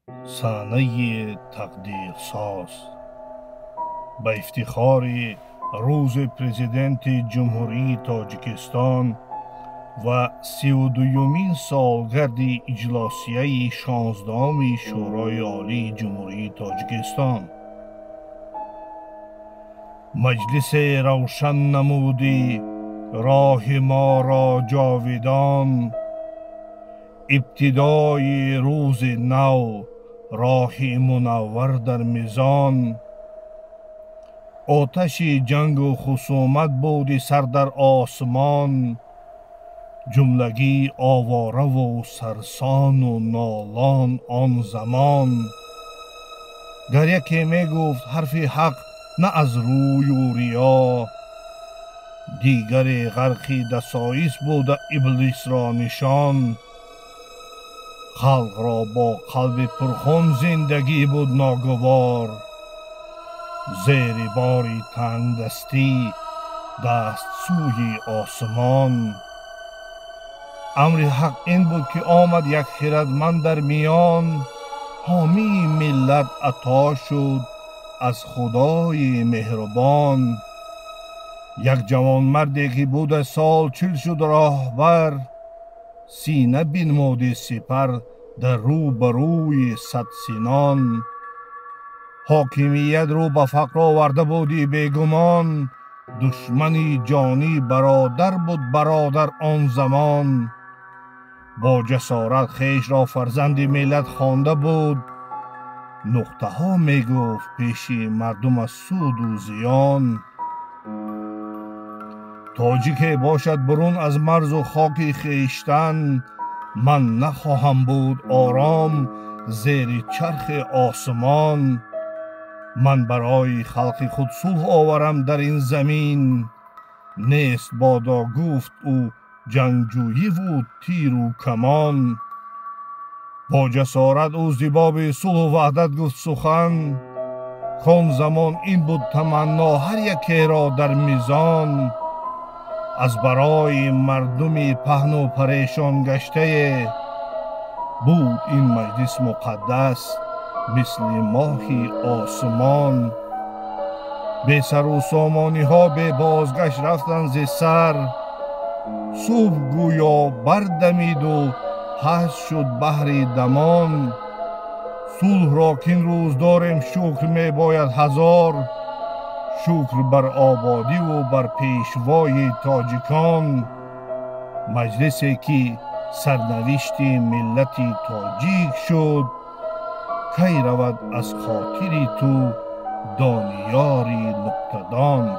صحنه تقدیرساز به افتخار روز پرزیدنت جمهوری تاجیکستان و 32مین سالگرد اجلاسیه 16 شورای عالی جمهوری تاجیکستان. مجلس روشن نمودی راه ما را جاویدان، ابتدای روز نو راه منور در میزان. آتش جنگ و خصومت بود سر در آسمان، جملگی آواره و سرسان و نالان آن زمان. گر یکی می گفت حرف حق نه از روی و ریا، دیگر غرقی دسایس بود ابلیس را نشان. خلق را با قلب پرخون زندگی بود ناگوار، زیر باری تنگ دستی دست سوی آسمان. امر حق این بود که آمد یک خردمند در میان، حامی ملت عطا شد از خدای مهربان. یک جوان مردی که بود سال 40 شد راهبر، سینه بنمود سپر در رو بروی 100 سنان. حاکمیت رو به فقر آورده بودی بیگمان، دشمنی جانی برادر بود برادر آن زمان. با جسارت خویش را فرزند ملت خوانده بود، نقطه ها می گفت پیش مردم از سود و زیان. تاجی که باشد برون از مرز و خاک خویشتن، من نخواهم بود آرام زیر چرخ آسمان. من برای خلق خود صلح آورم در این زمین، نیست بادا گفت او جنگجویی و تیر و کمان. با جسارت او زباب صلح و وحدت گفت سخن، کان زمان این بود تمنا هر یکی را در میزان. از برای مردم پهن و پریشان گشته، بود این مجلس مقدس مثل ماه آسمان. بی سر و سامانی ها به بازگشت رفتن ز سر، صبح گویا بردمید و هست شد بحر دمان. صلح را که این روز داریم شکر می باید هزار، شکر بر آبادی و بر پیشوای تاجیکان. مجلسی که سرنوشت ملت تاجیک شد، کی رود از خاطر تو دانیاری نکته‌دان.